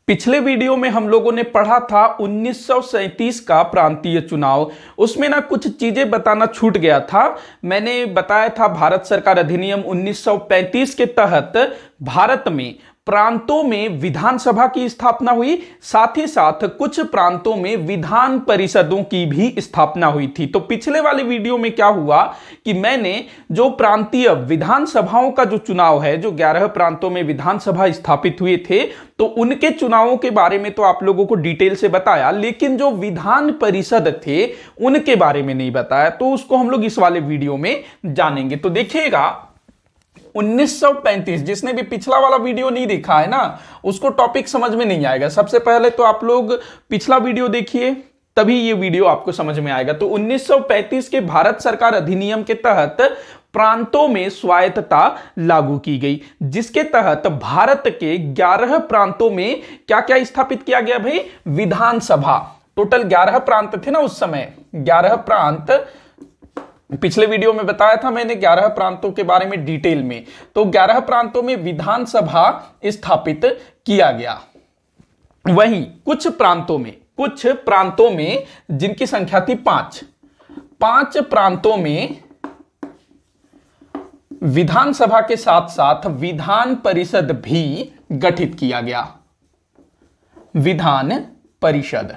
पिछले वीडियो में हम लोगों ने पढ़ा था 1937 का प्रांतीय चुनाव। उसमें ना कुछ चीजें बताना छूट गया था। मैंने बताया था भारत सरकार अधिनियम 1935 के तहत भारत में प्रांतों में विधानसभा की स्थापना हुई, साथ ही साथ कुछ प्रांतों में विधान परिषदों की भी स्थापना हुई थी। तो पिछले वाले वीडियो में क्या हुआ कि मैंने जो प्रांतीय विधानसभाओं का जो चुनाव है, जो 11 प्रांतों में विधानसभा स्थापित हुए थे, तो उनके चुनावों के बारे में तो आप लोगों को डिटेल से बताया, लेकिन जो विधान परिषद थे उनके बारे में नहीं बताया। तो उसको हम लोग इस वाले वीडियो में जानेंगे। तो देखिएगा 1935, जिसने भी पिछला वाला वीडियो नहीं देखा है ना, उसको टॉपिक समझ में नहीं आएगा। सबसे पहले तो आप लोग पिछला वीडियो देखिए, तभी ये वीडियो आपको समझ में आएगा। तो 1935 के भारत सरकार अधिनियम के तहत प्रांतों में स्वायत्तता लागू की गई, जिसके तहत भारत के 11 प्रांतों में क्या क्या स्थापित किया गया भाई? विधानसभा। टोटल 11 प्रांत थे ना उस समय, 11 प्रांत। पिछले वीडियो में बताया था मैंने 11 प्रांतों के बारे में डिटेल में। तो 11 प्रांतों में विधानसभा स्थापित किया गया। वहीं कुछ प्रांतों में जिनकी संख्या थी 5 प्रांतों में विधानसभा के साथ साथ विधान परिषद भी गठित किया गया। विधान परिषद,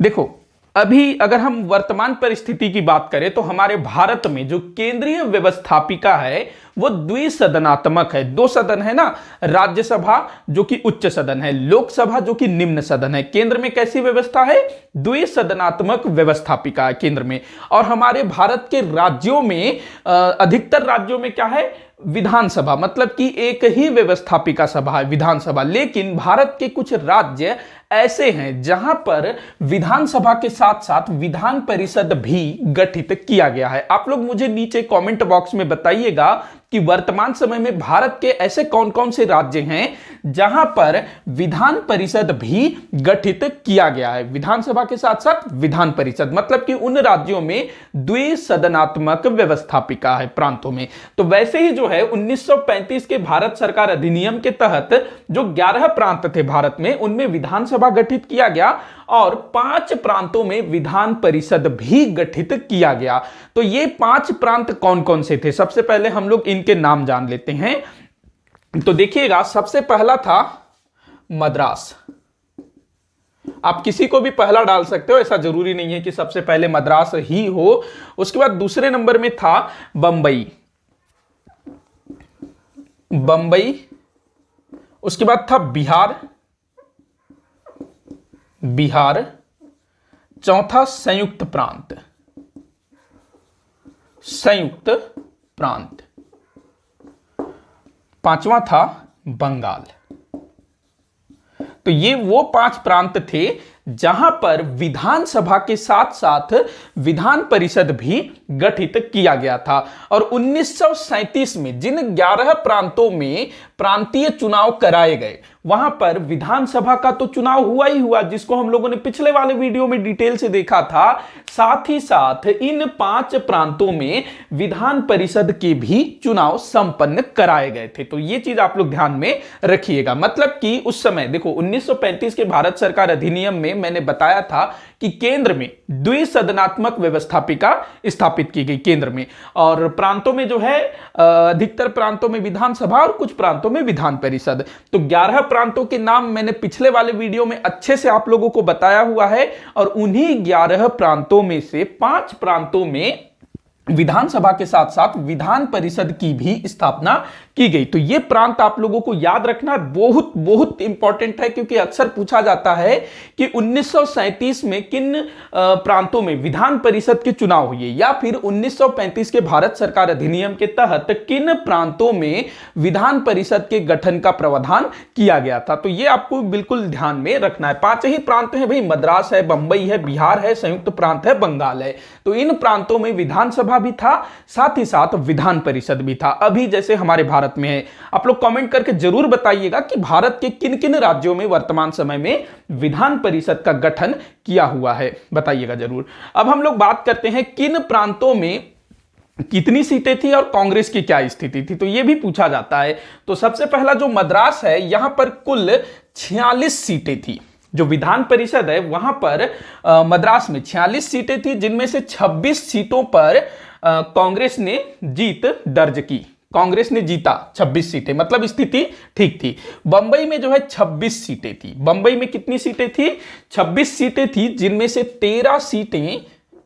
देखो अभी अगर हम वर्तमान परिस्थिति की बात करें तो हमारे भारत में जो केंद्रीय व्यवस्थापिका है वो द्विसदनात्मक है। 2 सदन है ना, राज्यसभा जो कि उच्च सदन है, लोकसभा जो कि निम्न सदन है। केंद्र में कैसी व्यवस्था है? द्विसदनात्मक व्यवस्थापिका है केंद्र में। और हमारे भारत के राज्यों में अधिकतर राज्यों में क्या है? विधानसभा, मतलब कि एक ही व्यवस्थापिका सभा है, विधानसभा। लेकिन भारत के कुछ राज्य ऐसे हैं जहां पर विधानसभा के साथ साथ विधान परिषद भी गठित किया गया है। आप लोग मुझे नीचे कमेंट बॉक्स में बताइएगा कि वर्तमान समय में भारत के ऐसे कौन कौन से राज्य हैं जहां पर विधान परिषद भी गठित किया गया है। विधानसभा के साथ साथ विधान परिषद, मतलब कि उन राज्यों में द्विसदनात्मक व्यवस्थापिका है प्रांतों में। तो वैसे ही जो है 1935 के भारत सरकार अधिनियम के तहत जो 11 प्रांत थे भारत में, उनमें विधानसभा गठित किया गया और 5 प्रांतों में विधान परिषद भी गठित किया गया। तो ये 5 प्रांत कौन कौन से थे? सबसे पहले हम लोग इनके नाम जान लेते हैं। तो देखिएगा, सबसे पहला था मद्रास। आप किसी को भी पहला डाल सकते हो, ऐसा जरूरी नहीं है कि सबसे पहले मद्रास ही हो। उसके बाद दूसरे नंबर में था बंबई। उसके बाद था बिहार। चौथा संयुक्त प्रांत। पांचवा था बंगाल। तो ये वो 5 प्रांत थे जहां पर विधानसभा के साथ साथ विधान परिषद भी गठित किया गया था। और 1937 में जिन 11 प्रांतों में प्रांतीय चुनाव कराए गए, वहां पर विधानसभा का तो चुनाव हुआ ही हुआ, जिसको हम लोगों ने पिछले वाले वीडियो में डिटेल से देखा था। साथ ही साथ इन 5 प्रांतों में विधान परिषद के भी चुनाव संपन्न कराए गए थे। तो ये चीज आप लोग ध्यान में रखिएगा। मतलब कि उस समय देखो 1935 के भारत सरकार अधिनियम में मैंने बताया था कि केंद्र में द्विसदनात्मक व्यवस्थापिका स्थापित की गई केंद्र में, और प्रांतों में जो है अधिकतर प्रांतों में विधानसभा और कुछ प्रांतों में विधान परिषद। तो 11 प्रांतों के नाम मैंने पिछले वाले वीडियो में अच्छे से आप लोगों को बताया हुआ है, और उन्हीं 11 प्रांतों में से 5 प्रांतों में विधानसभा के साथ साथ विधान परिषद की भी स्थापना की गई। तो ये प्रांत आप लोगों को याद रखना बहुत बहुत इंपॉर्टेंट है, क्योंकि अक्सर पूछा जाता है कि 1937 में किन प्रांतों में विधान परिषद के चुनाव हुए, या फिर 1935 के भारत सरकार अधिनियम के तहत किन प्रांतों में विधान परिषद के गठन का प्रावधान किया गया था। तो ये आपको बिल्कुल ध्यान में रखना है। 5 ही प्रांत हैं भाई, मद्रास है, बंबई है, बिहार है, संयुक्त प्रांत है, बंगाल है। तो इन प्रांतों में विधानसभा भी था, साथ ही साथ विधान परिषद भी था, अभी जैसे हमारे भारत में है। आप लोग कमेंट करके जरूर बताइएगा कि भारत के किन किन राज्यों में वर्तमान समय में विधान परिषद का गठन किया हुआ है, बताइएगा जरूर। अब हम लोग बात करते हैं किन प्रांतों में कितनी सीटें थी और कांग्रेस की क्या स्थिति थी, तो यह भी पूछा जाता है। तो सबसे पहला जो मद्रास है, यहां पर कुल 46 सीटें थी। जो विधान परिषद है वहां पर मद्रास में 46 सीटें थी, जिनमें से 26 सीटों पर कांग्रेस ने जीत दर्ज की। कांग्रेस ने जीता 26 सीटें, मतलब स्थिति ठीक थी। बंबई में जो है 26 सीटें थी। बंबई में कितनी सीटें थी? 26 सीटें थी, जिनमें से 13 सीटें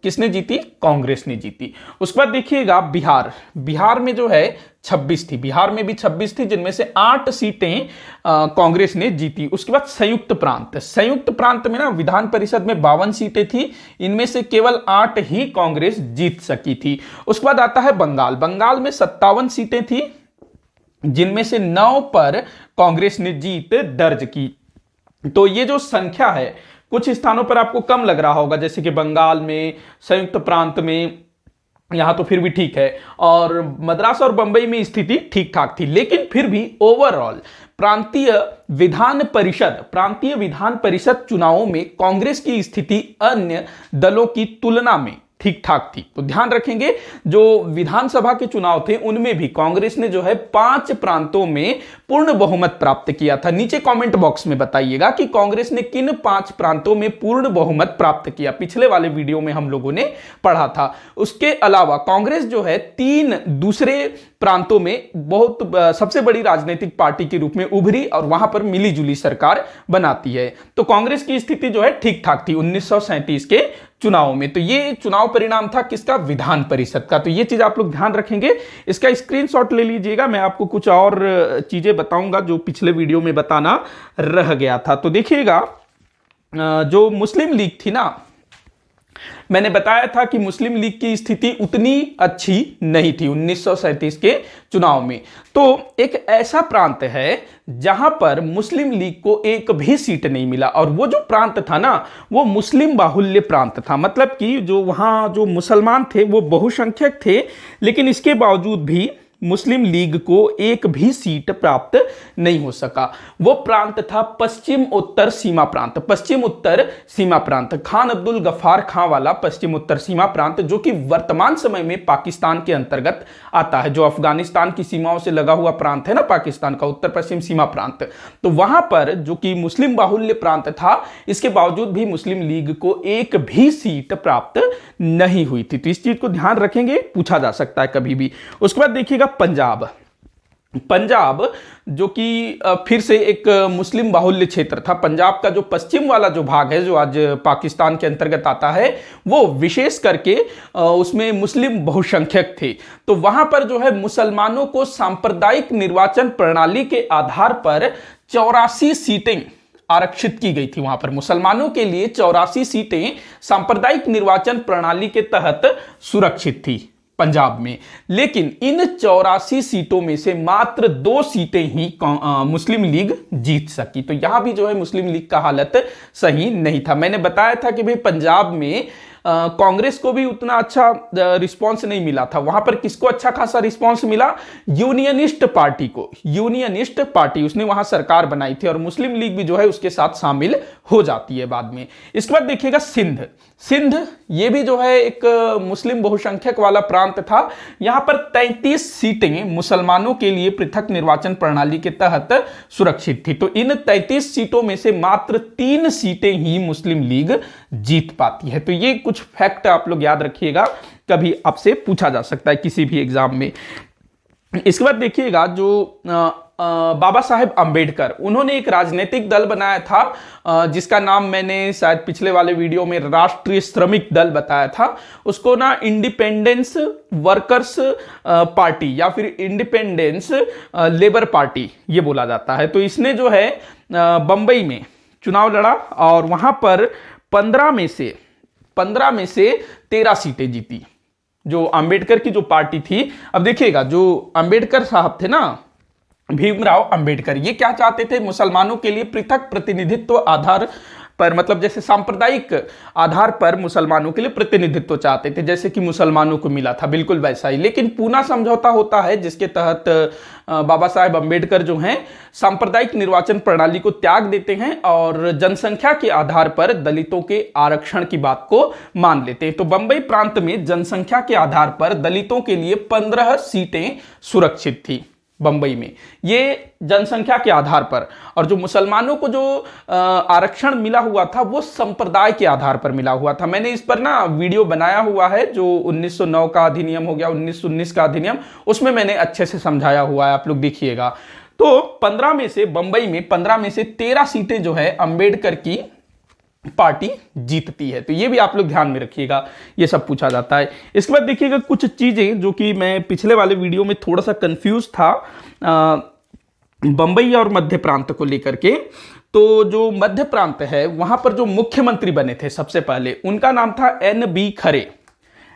किसने जीती? कांग्रेस ने जीती। उसके बाद देखिएगा बिहार। बिहार में जो है 26 थी। बिहार में भी 26 थी, जिनमें से 8 सीटें कांग्रेस ने जीती। उसके बाद संयुक्त प्रांत। संयुक्त प्रांत में ना विधान परिषद में 52 सीटें थी, इनमें से केवल 8 ही कांग्रेस जीत सकी थी। उसके बाद आता है बंगाल। बंगाल में 57 सीटें थी, जिनमें से 9 पर कांग्रेस ने जीत दर्ज की। तो ये जो संख्या है, कुछ स्थानों पर आपको कम लग रहा होगा, जैसे कि बंगाल में, संयुक्त प्रांत में, यहां तो फिर भी ठीक है, और मद्रास और बंबई में स्थिति ठीक ठाक थी। लेकिन फिर भी ओवरऑल प्रांतीय विधान परिषद चुनावों में कांग्रेस की स्थिति अन्य दलों की तुलना में ठीक ठाक थी। तो ध्यान रखेंगे, जो विधानसभा के चुनाव थे उनमें भी कांग्रेस ने जो है 5 प्रांतों में पूर्ण बहुमत प्राप्त किया था। नीचे कमेंट बॉक्स में बताइएगा कि कांग्रेस ने किन 5 प्रांतों में पूर्ण बहुमत प्राप्त किया। पिछले वाले वीडियो में हम लोगों ने पढ़ा था। उसके अलावा कांग्रेस जो है 3 दूसरे प्रांतों में बहुत सबसे बड़ी राजनीतिक पार्टी के रूप में उभरी और वहां पर मिलीजुली सरकार बनाती है। तो कांग्रेस की स्थिति जो है ठीक ठाक थी 1937 के चुनाव में। तो ये चुनाव परिणाम था किसका? विधान परिषद का। तो ये चीज आप लोग ध्यान रखेंगे, इसका स्क्रीनशॉट ले लीजिएगा। मैं आपको कुछ और चीजें बताऊंगा जो पिछले वीडियो में बताना रह गया था। तो देखिएगा, जो मुस्लिम लीग थी ना, मैंने बताया था कि मुस्लिम लीग की स्थिति उतनी अच्छी नहीं थी 1937 के चुनाव में। तो एक ऐसा प्रांत है जहां पर मुस्लिम लीग को एक भी सीट नहीं मिला, और वो जो प्रांत था ना, वो मुस्लिम बाहुल्य प्रांत था। मतलब कि जो वहां जो मुसलमान थे वो बहुसंख्यक थे, लेकिन इसके बावजूद भी मुस्लिम लीग को एक भी सीट प्राप्त नहीं हो सका। वो प्रांत था पश्चिम उत्तर सीमा प्रांत। पश्चिम उत्तर सीमा प्रांत, खान अब्दुल गफ्फार खां वाला पश्चिम उत्तर सीमा प्रांत, जो कि वर्तमान समय में पाकिस्तान के अंतर्गत आता है। जो अफगानिस्तान की सीमाओं से लगा हुआ प्रांत है ना पाकिस्तान का, उत्तर पश्चिम सीमा प्रांत, तो वहां पर जो कि मुस्लिम बाहुल्य प्रांत था, इसके बावजूद भी मुस्लिम लीग को एक भी सीट प्राप्त नहीं हुई थी। तो इस चीज को ध्यान रखेंगे, पूछा जा सकता है कभी भी। उसके बाद देखिएगा पंजाब। पंजाब जो कि फिर से एक मुस्लिम बाहुल्य क्षेत्र था। पंजाब का जो पश्चिम वाला जो भाग है, जो आज पाकिस्तान के अंतर्गत आता है, वो विशेष करके उसमें मुस्लिम बहुसंख्यक थे। तो वहां पर जो है मुसलमानों को सांप्रदायिक निर्वाचन प्रणाली के आधार पर 84 सीटें आरक्षित की गई थी। वहां पर मुसलमानों के लिए 84 सीटें सांप्रदायिक निर्वाचन प्रणाली के तहत सुरक्षित थी पंजाब में। लेकिन इन 84 सीटों में से मात्र 2 सीटें ही मुस्लिम लीग जीत सकी। तो यहां भी जो है मुस्लिम लीग का हालत सही नहीं था। मैंने बताया था कि भाई पंजाब में कांग्रेस को भी उतना अच्छा रिस्पांस नहीं मिला था। वहां पर किसको अच्छा खासा रिस्पांस मिला? यूनियनिस्ट पार्टी को। यूनियनिस्ट पार्टी, उसने वहां सरकार बनाई थी, और मुस्लिम लीग भी जो है उसके साथ शामिल हो जाती है बाद में। इसके बाद देखिएगा सिंध। सिंध ये भी जो है एक मुस्लिम बहुसंख्यक वाला प्रांत था। यहां पर 33 सीटें मुसलमानों के लिए पृथक निर्वाचन प्रणाली के तहत सुरक्षित थी। तो इन 33 सीटों में से मात्र 3 सीटें ही मुस्लिम लीग जीत पाती है। तो ये कुछ फैक्ट आप लोग याद रखिएगा, कभी आपसे पूछा जा सकता है किसी भी एग्जाम में। इसके बाद देखिएगा, जो बाबा साहेब अंबेडकर, उन्होंने एक राजनीतिक दल बनाया था जिसका नाम मैंने शायद पिछले वाले वीडियो में राष्ट्रीय श्रमिक दल बताया था। उसको ना इंडिपेंडेंस वर्कर्स पार्टी या फिर इंडिपेंडेंस लेबर पार्टी ये बोला जाता है। तो इसने जो है बंबई में चुनाव लड़ा और वहां पर 15 में से 13 सीटें जीती, जो अंबेडकर की जो पार्टी थी। अब देखिएगा, जो अंबेडकर साहब थे ना, भीमराव अंबेडकर, ये क्या चाहते थे? मुसलमानों के लिए पृथक प्रतिनिधित्व आधार पर, मतलब जैसे सांप्रदायिक आधार पर मुसलमानों के लिए प्रतिनिधित्व चाहते थे, जैसे कि मुसलमानों को मिला था, बिल्कुल वैसा ही। लेकिन पूना समझौता होता है जिसके तहत बाबा साहेब अंबेडकर जो हैं सांप्रदायिक निर्वाचन प्रणाली को त्याग देते हैं और जनसंख्या के आधार पर दलितों के आरक्षण की बात को मान लेते हैं। तो बंबई प्रांत में जनसंख्या के आधार पर दलितों के लिए 15 सीटें सुरक्षित थी बंबई में, ये जनसंख्या के आधार पर। और जो मुसलमानों को जो आरक्षण मिला हुआ था वो संप्रदाय के आधार पर मिला हुआ था। मैंने इस पर ना वीडियो बनाया हुआ है, जो 1909 का अधिनियम हो गया, 1919 का अधिनियम, उसमें मैंने अच्छे से समझाया हुआ है, आप लोग देखिएगा। तो 15 में से बंबई में 15 में से 13 सीटें जो है अंबेडकर की पार्टी जीतती है। तो ये भी आप लोग ध्यान में रखिएगा, ये सब पूछा जाता है। इसके बाद देखिएगा कुछ चीजें जो कि मैं पिछले वाले वीडियो में थोड़ा सा कंफ्यूज था बंबई और मध्य प्रांत को लेकर के। तो जो मध्य प्रांत है वहां पर जो मुख्यमंत्री बने थे सबसे पहले, उनका नाम था NB खरे।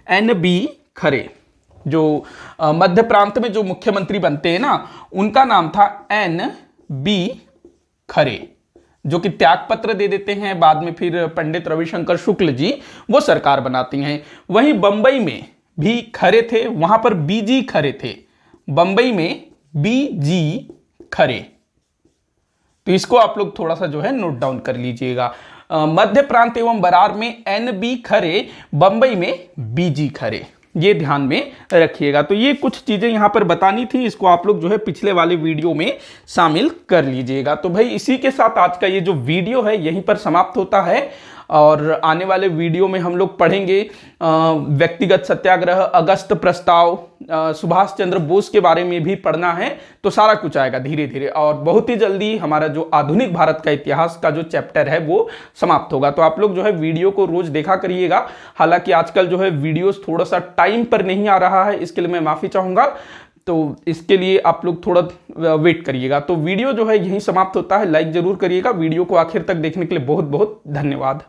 NB खरे जो मध्य प्रांत में जो मुख्यमंत्री बनते हैं ना, उनका नाम था NB खरे, जो कि त्याग पत्र दे देते हैं। बाद में फिर पंडित रविशंकर शुक्ल जी वो सरकार बनाती हैं। वहीं बंबई में भी खरे थे, वहां पर BG खरे थे, बंबई में BG खरे। तो इसको आप लोग थोड़ा सा जो है नोट डाउन कर लीजिएगा। मध्य प्रांत एवं बरार में NB खरे, बंबई में BG खरे, ये ध्यान में रखिएगा। तो ये कुछ चीजें यहां पर बतानी थी, इसको आप लोग जो है पिछले वाले वीडियो में शामिल कर लीजिएगा। तो भाई इसी के साथ आज का ये जो वीडियो है यहीं पर समाप्त होता है, और आने वाले वीडियो में हम लोग पढ़ेंगे व्यक्तिगत सत्याग्रह, अगस्त प्रस्ताव, सुभाष चंद्र बोस के बारे में भी पढ़ना है। तो सारा कुछ आएगा धीरे धीरे, और बहुत ही जल्दी हमारा जो आधुनिक भारत का इतिहास का जो चैप्टर है वो समाप्त होगा। तो आप लोग जो है वीडियो को रोज देखा करिएगा। हालांकि आजकल जो है वीडियोस थोड़ा सा टाइम पर नहीं आ रहा है, इसके लिए मैं माफी चाहूंगा, तो इसके लिए आप लोग थोड़ा वेट करिएगा। तो वीडियो जो है यहीं समाप्त होता है। लाइक जरूर करिएगा। वीडियो को आखिर तक देखने के लिए बहुत बहुत धन्यवाद।